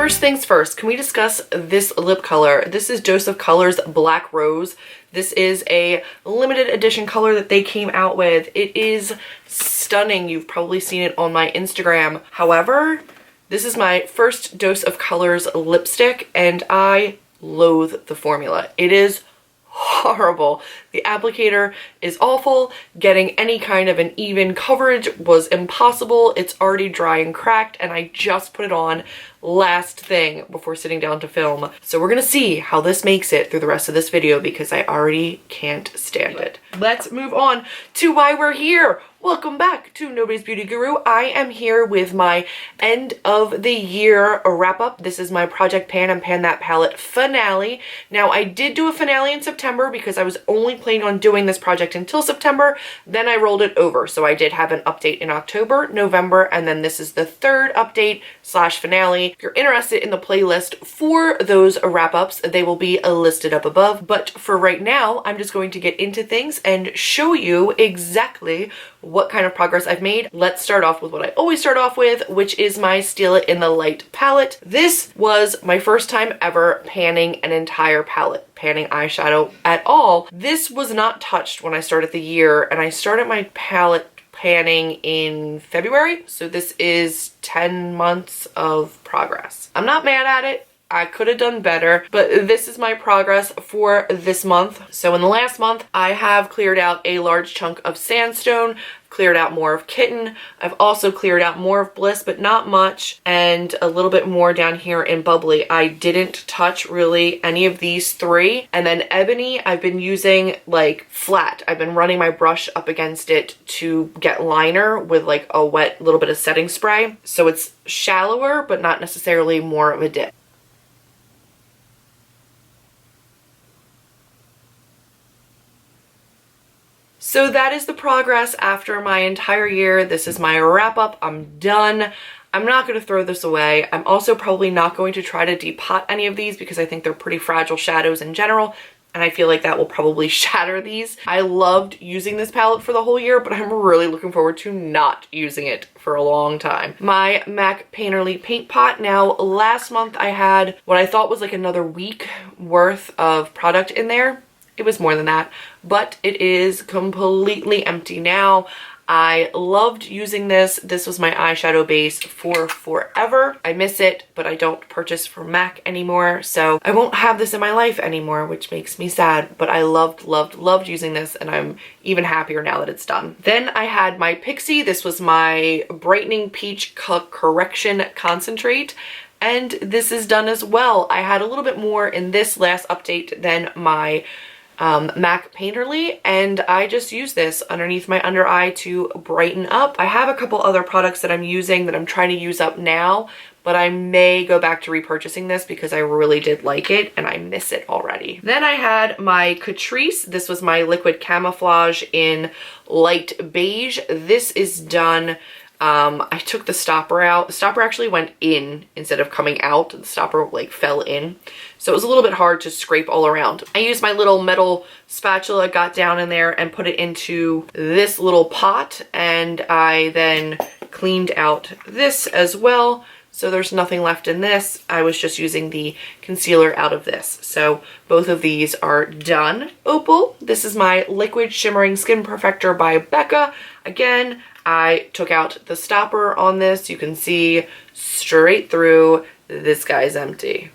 First things first, can we discuss this lip color? This is Dose of Colors Black Rose. This is a limited edition color that they came out with. It is stunning. You've probably seen it on my Instagram. However, this is my first Dose of Colors lipstick and I loathe the formula. It is horrible. The applicator is awful. Getting any kind of an even coverage was impossible. It's already dry and cracked and I just put it on last thing before sitting down to film. So we're gonna see how this makes it through the rest of this video because I already can't stand it. Let's move on to why we're here. Welcome back to Nobody's Beauty Guru. I am here with my end of the year wrap up. This is my Project Pan and Pan That Palette finale. Now I did do a finale in September because I was only planning on doing this project until September. Then I rolled it over. So I did have an update in October, November, and then this is the third update / finale. If you're interested in the playlist for those wrap ups, they will be listed up above. But for right now, I'm just going to get into things and show you exactly what kind of progress I've made. Let's start off with what I always start off with, which is my Steal It in the Light palette. This was my first time ever panning an entire palette, panning eyeshadow at all. This was not touched when I started the year, and I started my palette panning in February, so this is 10 months of progress. I'm not mad at it. I could have done better, but this is my progress for this month. So in the last month, I have cleared out a large chunk of Sandstone, cleared out more of Kitten. I've also cleared out more of Bliss, but not much, and a little bit more down here in Bubbly. I didn't touch really any of these three. And then Ebony, I've been using like flat. I've been running my brush up against it to get liner with like a wet little bit of setting spray. So it's shallower, but not necessarily more of a dip. So that is the progress after my entire year. This is my wrap up. I'm done. I'm not going to throw this away. I'm also probably not going to try to depot any of these because I think they're pretty fragile shadows in general. And I feel like that will probably shatter these. I loved using this palette for the whole year, but I'm really looking forward to not using it for a long time. My MAC Painterly Paint Pot. Now, last month I had what I thought was like another week worth of product in there. It was more than that, but it is completely empty now. I loved using this. This was my eyeshadow base for forever. I miss it, but I don't purchase from MAC anymore, so I won't have this in my life anymore, which makes me sad, but I loved using this, and I'm even happier now that it's done. Then I had my Pixi. This was my Brightening Peach Correction Concentrate. And this is done as well. I had a little bit more in this last update than my MAC Painterly, and I just use this underneath my under eye to brighten up. I have a couple other products that I'm using that I'm trying to use up now, but I may go back to repurchasing this because I really did like it and I miss it already. Then I had my Catrice. This was my Liquid Camouflage in light beige. This is done. I took the stopper out. The stopper actually went in instead of coming out. The stopper like fell in. So it was a little bit hard to scrape all around. I used my little metal spatula, got down in there and put it into this little pot. And I then cleaned out this as well. So there's nothing left in this. I was just using the concealer out of this. So both of these are done. Opal, this is my Liquid Shimmering Skin Perfector by Becca. Again, I took out the stopper on this. You can see straight through. This guy's empty.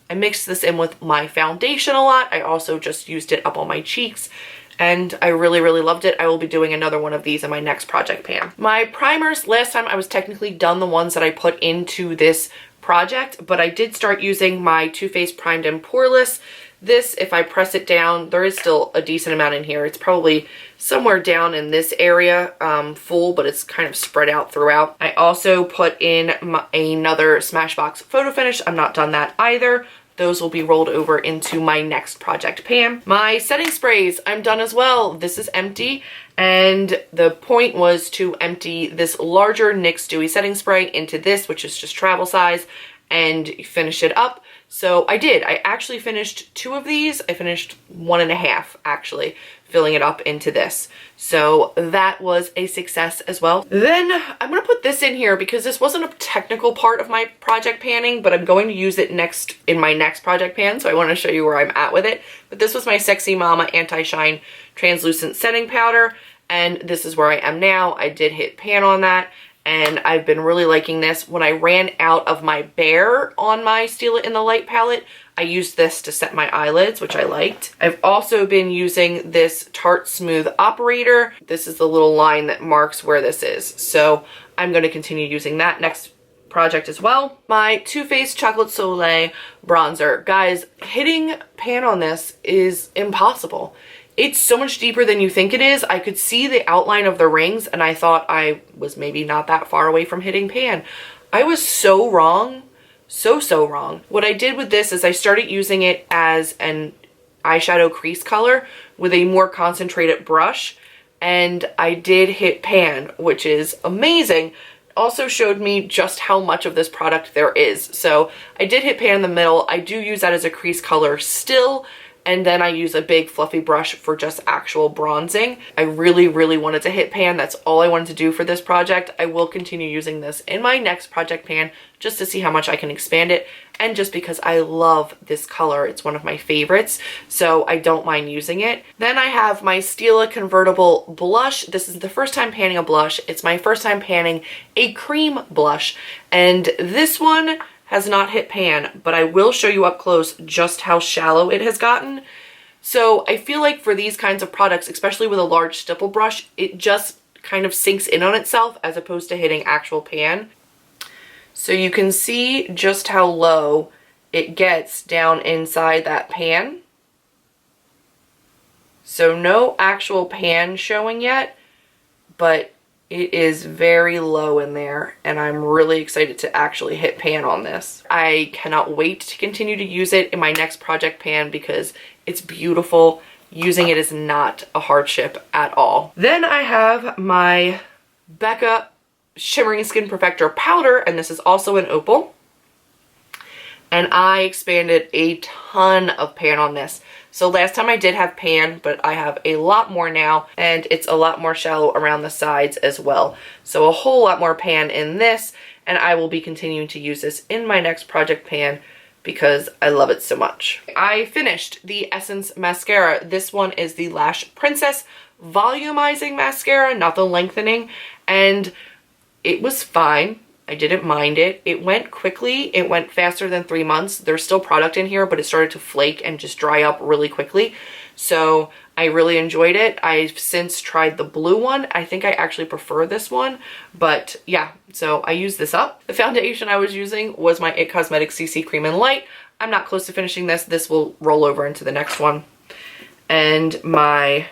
I mixed this in with my foundation a lot. I also just used it up on my cheeks and I really loved it. I will be doing another one of these in my next project pan. My primers, last time I was technically done the ones that I put into this project, but I did start using my Too Faced Primed and Poreless. This, if I press it down, there is still a decent amount in here. It's probably somewhere down in this area full, but it's kind of spread out throughout. I also put in another Smashbox Photo Finish. I'm not done that either. Those will be rolled over into my next project pan. My setting sprays, I'm done as well. This is empty, and the point was to empty this larger NYX Dewy Setting Spray into this, which is just travel size, and finish it up. So I did. I actually finished 2 of these. I finished 1.5 actually, filling it up into this. So that was a success as well. Then I'm gonna put this in here because this wasn't a technical part of my project panning, but I'm going to use it next in my next project pan, so I wanna show you where I'm at with it. But this was my Sexy Mama Anti-Shine Translucent Setting Powder, and this is where I am now. I did hit pan on that, and I've been really liking this. When I ran out of my Bare on my Steal It in the Light palette, I used this to set my eyelids, which I liked. I've also been using this Tarte Smooth Operator. This is the little line that marks where this is. So I'm going to continue using that next project as well. My Too Faced Chocolate Soleil bronzer. Guys, hitting pan on this is impossible. It's so much deeper than you think it is. I could see the outline of the rings and I thought I was maybe not that far away from hitting pan. I was so wrong. So wrong. What I did with this is I started using it as an eyeshadow crease color with a more concentrated brush, and I did hit pan, which is amazing. Also showed me just how much of this product there is. So I did hit pan in the middle. I do use that as a crease color still, and then I use a big fluffy brush for just actual bronzing. I really wanted to hit pan. That's all I wanted to do for this project. I will continue using this in my next project pan just to see how much I can expand it, and just because I love this color. It's one of my favorites, so I don't mind using it. Then I have my Stila Convertible Blush. This is the first time panning a blush. It's my first time panning a cream blush, and this one has not hit pan, but I will show you up close just how shallow it has gotten. So I feel like for these kinds of products, especially with a large stipple brush, it just kind of sinks in on itself as opposed to hitting actual pan. So you can see just how low it gets down inside that pan. So no actual pan showing yet, but it is very low in there, and I'm really excited to actually hit pan on this. I cannot wait to continue to use it in my next project pan because it's beautiful. Using it is not a hardship at all. Then I have my Becca Shimmering Skin Perfector Powder, and this is also an opal. And I expanded a ton of pan on this. So last time I did have pan, but I have a lot more now, and it's a lot more shallow around the sides as well. So a whole lot more pan in this, and I will be continuing to use this in my next project pan because I love it so much. I finished the Essence mascara. This one is the Lash Princess Volumizing Mascara, not the lengthening, and it was fine. I didn't mind it. It went quickly. It went faster than 3 months. There's still product in here, but it started to flake and just dry up really quickly. So I really enjoyed it. I've since tried the blue one. I think I actually prefer this one, but yeah, so I used this up. The foundation I was using was my IT Cosmetics CC Cream and Light. I'm not close to finishing this. This will roll over into the next one. And my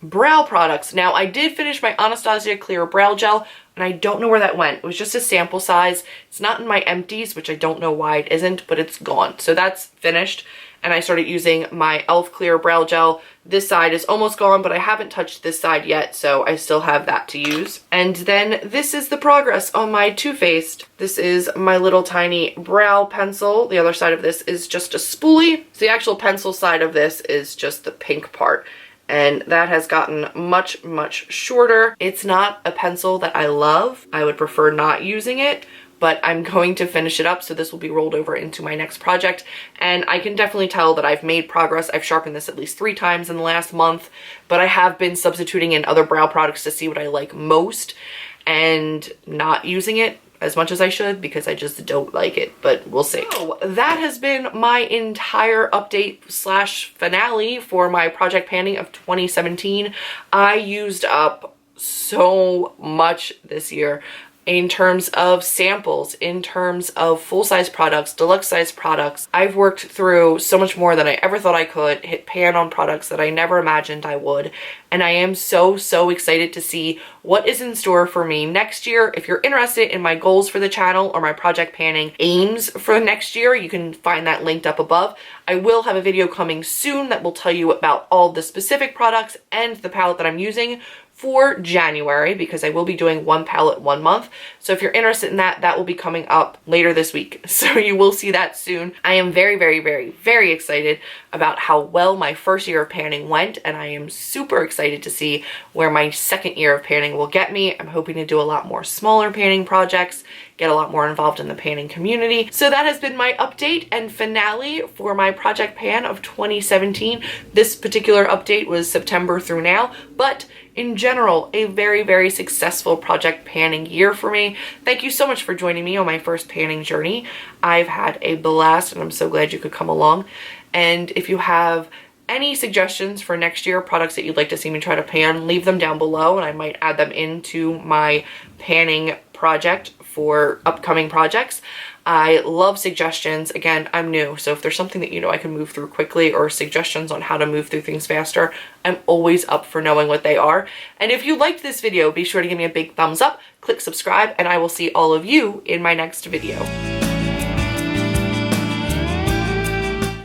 brow products. Now I did finish my Anastasia Clear Brow Gel, and I don't know where that went. It was just a sample size. It's not in my empties, which I don't know why it isn't, but it's gone. So that's finished. And I started using my e.l.f. Clear Brow Gel. This side is almost gone, but I haven't touched this side yet, so I still have that to use. And then this is the progress on my Too Faced. This is my little tiny brow pencil. The other side of this is just a spoolie. So the actual pencil side of this is just the pink part, and that has gotten much shorter. It's not a pencil that I love. I would prefer not using it, but I'm going to finish it up, so this will be rolled over into my next project. And I can definitely tell that I've made progress. I've sharpened this at least 3 times in the last month, but I have been substituting in other brow products to see what I like most and not using it as much as I should because I just don't like it, but we'll see. So that has been my entire update slash finale for my project panning of 2017. I used up so much this year in terms of samples, in terms of full-size products, deluxe-size products. I've worked through so much more than I ever thought I could, hit pan on products that I never imagined I would, and I am so excited to see what is in store for me next year. If you're interested in my goals for the channel or my project panning aims for next year, you can find that linked up above. I will have a video coming soon that will tell you about all the specific products and the palette that I'm using for January, because I will be doing one palette 1 month. So if you're interested in that, that will be coming up later this week. So you will see that soon. I am very, very, very, very excited about how well my first year of panning went, and I am super excited to see where my second year of panning will get me. I'm hoping to do a lot more smaller panning projects, get a lot more involved in the panning community. So that has been my update and finale for my Project Pan of 2017. This particular update was September through now, but in general, a very, very successful Project Panning year for me. Thank you so much for joining me on my first panning journey. I've had a blast, and I'm so glad you could come along. And if you have any suggestions for next year, products that you'd like to see me try to pan, leave them down below, and I might add them into my panning project for upcoming projects. I love suggestions. Again, I'm new, so if there's something that you know I can move through quickly, or suggestions on how to move through things faster, I'm always up for knowing what they are. And if you liked this video, be sure to give me a big thumbs up, click subscribe, and I will see all of you in my next video.